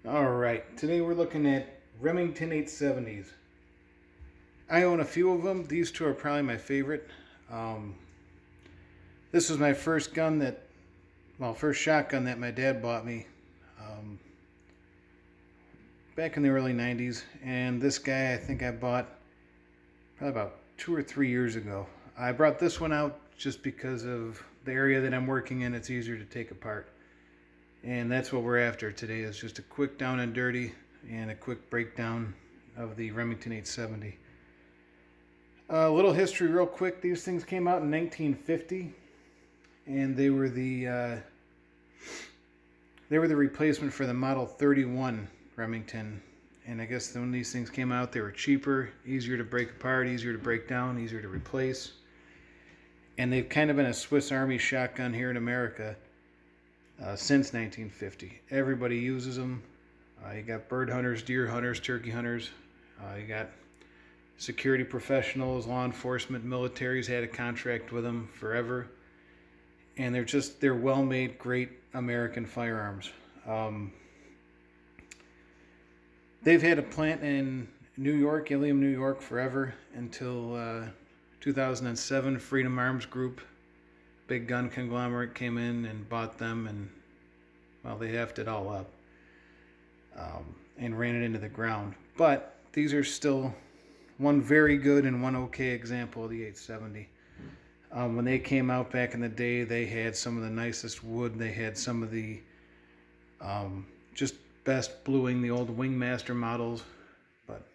Alright, today we're looking at Remington 870s. I own a few of them. These two are probably my favorite. Um, this was my first gun first shotgun that my dad bought me um, back in the early 90s. And this guy I think I bought probably about 2 or 3 years ago. I brought this one out just because of the area that I'm working in. It's easier to take apart. And that's what we're after today, is just a quick down and dirty and a quick breakdown of the Remington 870. A little history real quick. These things came out in 1950, and they were the replacement for the Model 31 Remington. And I guess when these things came out, they were cheaper, easier to break apart, easier to break down, easier to replace. And they've kind of been a Swiss Army shotgun here in America since 1950. Everybody uses them. You got bird hunters, deer hunters, turkey hunters. You got security professionals, law enforcement, militaries had a contract with them forever. And they're well-made, great American firearms. They've had a plant in New York, Ilium, New York, forever until 2007. Freedom Arms Group, big gun conglomerate, came in and bought them, and well, they heft it all up and ran it into the ground. But these are still one very good and one okay example of the 870. When they came out back in the day, they had some of the nicest wood. They had some of the just best bluing, the old Wingmaster models. But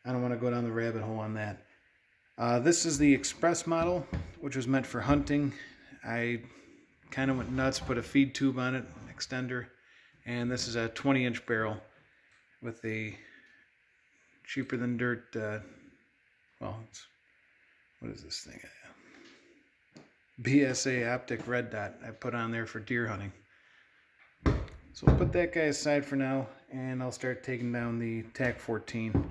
I don't want to go down the rabbit hole on that. This is the Express model, which was meant for hunting. I kind of went nuts, put a feed tube on it, extender, and this is a 20-inch barrel with a cheaper than dirt, what is this thing? BSA optic red dot I put on there for deer hunting. So we'll put that guy aside for now, and I'll start taking down the TAC 14.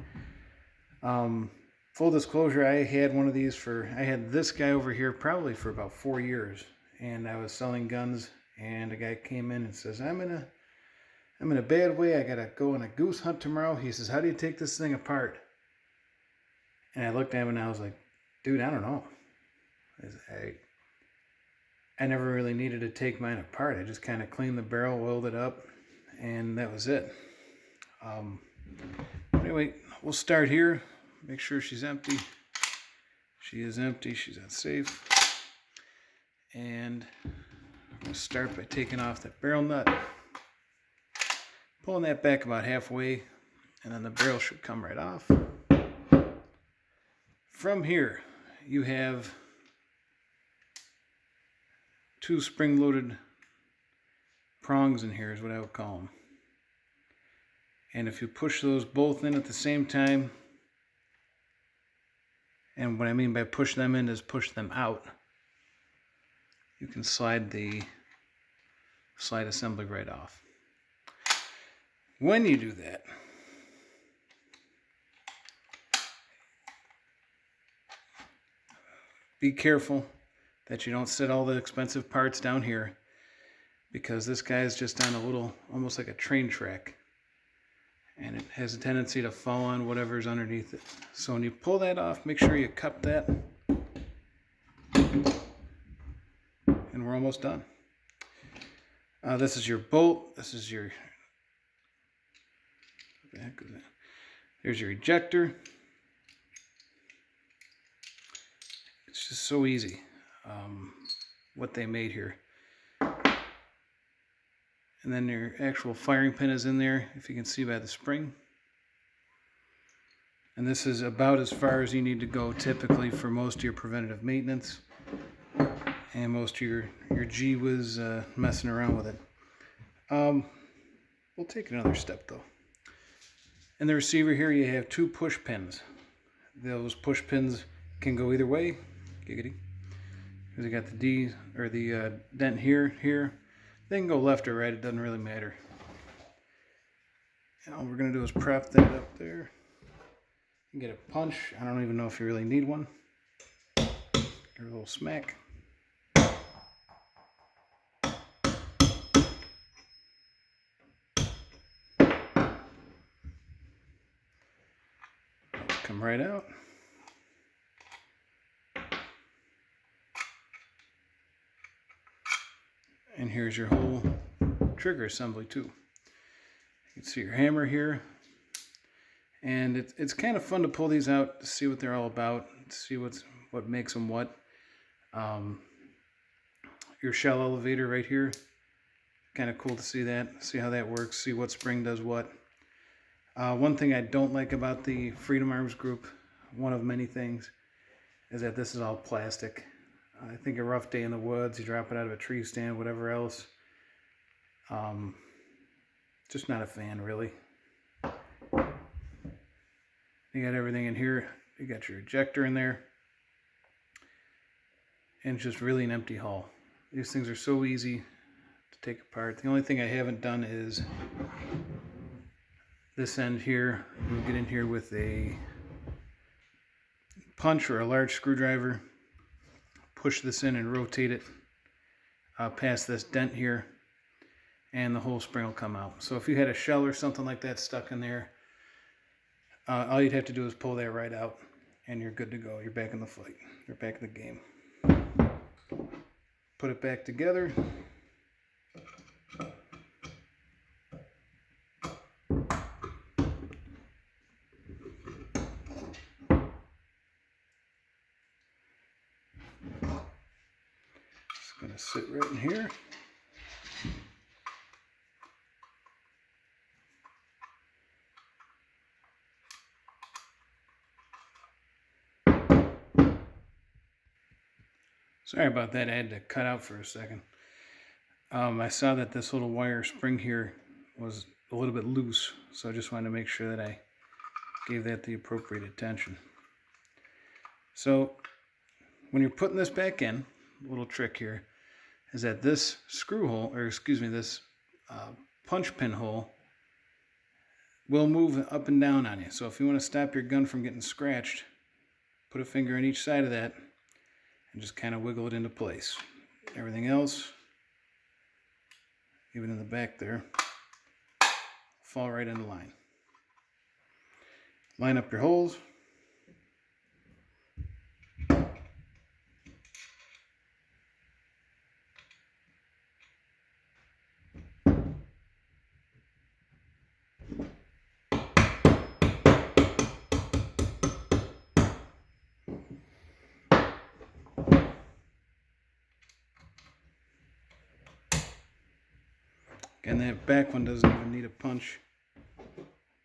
Full disclosure, I had this guy over here probably for about 4 years, and I was selling guns, and a guy came in and says, I'm in a bad way. I gotta go on a goose hunt tomorrow. He says, how do you take this thing apart? And I looked at him and I was like, dude, I don't know. I never really needed to take mine apart. I just kind of cleaned the barrel, oiled it up, and that was it. Anyway, we'll start here. Make sure she's empty. She is empty. She's unsafe. And we'll start by taking off that barrel nut, pulling that back about halfway, and then the barrel should come right off. From here, you have two spring-loaded prongs in here, is what I would call them. And if you push those both in at the same time, and what I mean by push them in is push them out, you can slide the slide assembly right off. When you do that, be careful that you don't set all the expensive parts down here, because this guy is just on a little, almost like a train track, and it has a tendency to fall on whatever's underneath it. So when you pull that off, make sure you cup that, and we're almost done. This is your bolt. This is your, what the heck is that? There's your ejector. It's just so easy what they made here. And then your actual firing pin is in there, if you can see by the spring. And this is about as far as you need to go typically for most of your preventative maintenance and most of your gee whiz messing around with it. We'll take another step though. In the receiver here, you have two push pins. Those push pins can go either way. Giggity. Because you got the dent here. They can go left or right, it doesn't really matter. And all we're going to do is prop that up there. You get a punch. I don't even know if you really need one. Give it a little smack. come right out. And here's your whole trigger assembly too. You can see your hammer here. And it's kind of fun to pull these out to see what they're all about, to see what makes them what. Your shell elevator right here, kind of cool to see that, see how that works, see what spring does what. One thing I don't like about the Freedom Arms group, one of many things, is that this is all plastic. I think a rough day in the woods, you drop it out of a tree stand, whatever else. Just not a fan, really. You got everything in here. You got your ejector in there. And it's just really an empty hull. These things are so easy to take apart. The only thing I haven't done is this end here. We'll get in here with a punch or a large screwdriver. Push this in and rotate it past this dent here. And the whole spring will come out. So if you had a shell or something like that stuck in there, all you'd have to do is pull that right out and you're good to go. You're back in the fight. You're back in the game. Put it back together. It's going to sit right in here. Sorry about that, I had to cut out for a second. I saw that this little wire spring here was a little bit loose, so I just wanted to make sure that I gave that the appropriate attention. So when you're putting this back in, a little trick here is that this screw hole, or excuse me, this punch pin hole will move up and down on you. So if you want to stop your gun from getting scratched, put a finger on each side of that and just kind of wiggle it into place. Everything else, even in the back there, fall right into line. Line up your holes. And that back one doesn't even need a punch,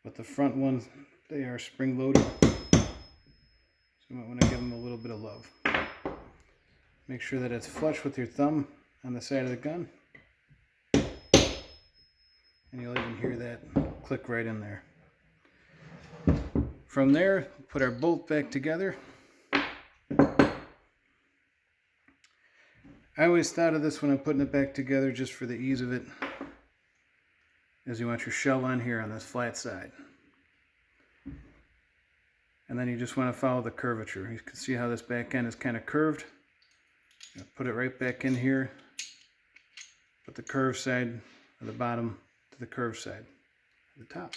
but the front ones, they are spring loaded, so you might want to give them a little bit of love. Make sure that it's flush with your thumb on the side of the gun, and you'll even hear that click right in there. From there, put our bolt back together. I always thought of this when I'm putting it back together, just for the ease of it, is you want your shell on here on this flat side. And then you just want to follow the curvature. You can see how this back end is kind of curved. Put it right back in here. Put the curved side of the bottom to the curved side of the top.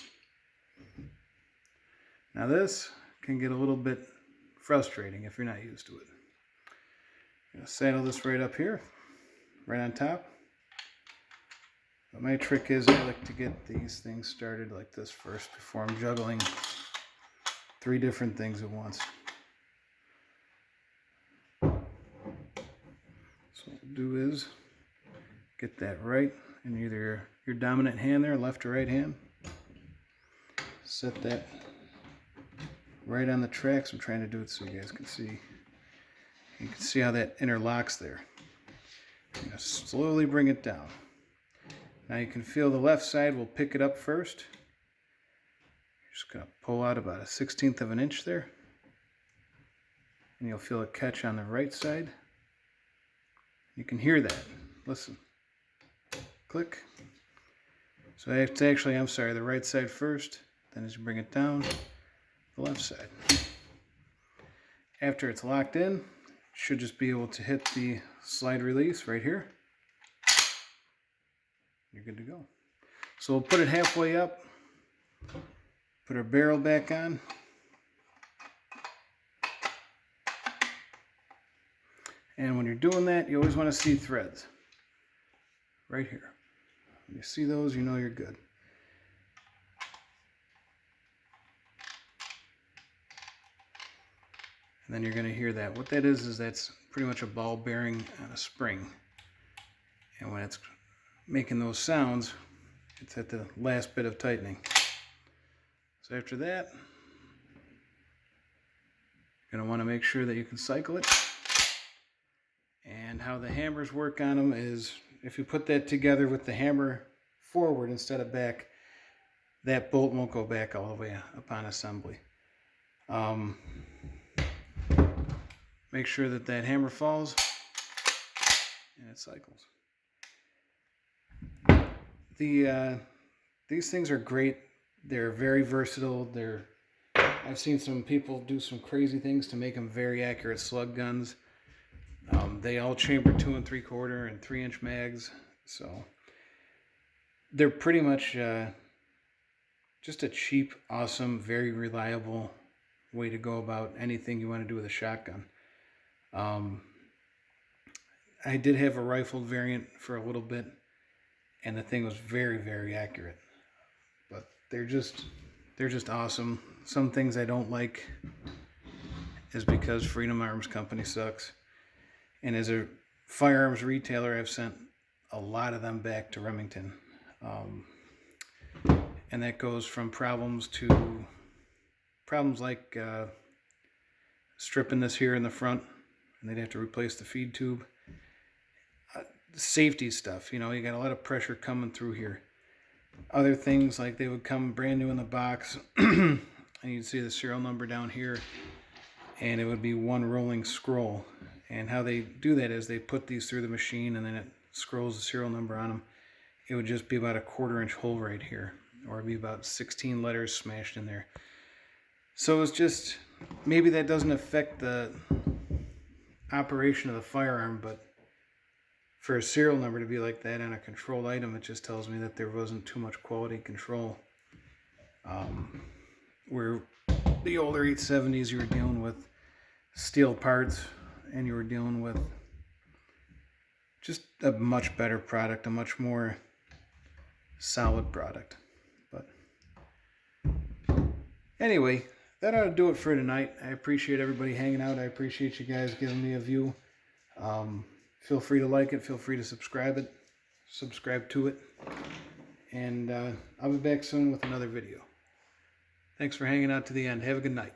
Now this can get a little bit frustrating if you're not used to it. I'm going to saddle this right up here, right on top. But my trick is I like to get these things started like this first before I'm juggling 3 different things at once. So what we'll do is get that right in either your dominant hand there, left or right hand. Set that right on the tracks. I'm trying to do it so you guys can see. You can see how that interlocks there. I'm going to slowly bring it down. Now you can feel the left side will pick it up first. You're just going to pull out about 1/16 of an inch there. And you'll feel it catch on the right side. You can hear that. Listen. Click. So it's actually, I'm sorry, the right side first. Then as you bring it down, the left side. After it's locked in, it should just be able to hit the slide release right here. You're good to go. So we'll put it halfway up, put our barrel back on, And when you're doing that, you always want to see threads right here. When you see those, you know you're good. And then you're going to hear that. What that is that's pretty much a ball bearing on a spring. And when it's making those sounds, it's at the last bit of tightening. So after that, you're going to want to make sure that you can cycle it. And how the hammers work on them is, if you put that together with the hammer forward instead of back, that bolt won't go back all the way upon assembly. Make sure that that hammer falls and it cycles. These things are great. They're very versatile. I've seen some people do some crazy things to make them very accurate slug guns. They all chamber 2 3/4 and 3-inch mags, so they're pretty much just a cheap, awesome, very reliable way to go about anything you want to do with a shotgun. I did have a rifled variant for a little bit, and the thing was very, very accurate. But they're just awesome. Some things I don't like is because Freedom Arms Company sucks. And as a firearms retailer, I've sent a lot of them back to Remington. And that goes from problems like stripping this here in the front, and they'd have to replace the feed tube. Safety stuff, you got a lot of pressure coming through here. Other things like they would come brand new in the box, and you'd see the serial number down here, and it would be one rolling scroll. And how they do that is they put these through the machine, and then it scrolls the serial number on them. It would just be about a 1/4 inch hole right here, or it'd be about 16 letters smashed in there. So it's just, maybe that doesn't affect the operation of the firearm, but for a serial number to be like that on a controlled item, it just tells me that there wasn't too much quality control. Where the older 870s, you were dealing with steel parts, and you were dealing with just a much better product, a much more solid product. But anyway, that ought to do it for tonight. I appreciate everybody hanging out. I appreciate you guys giving me a view. Feel free to like it. Feel free to subscribe to it. And I'll be back soon with another video. Thanks for hanging out to the end. Have a good night.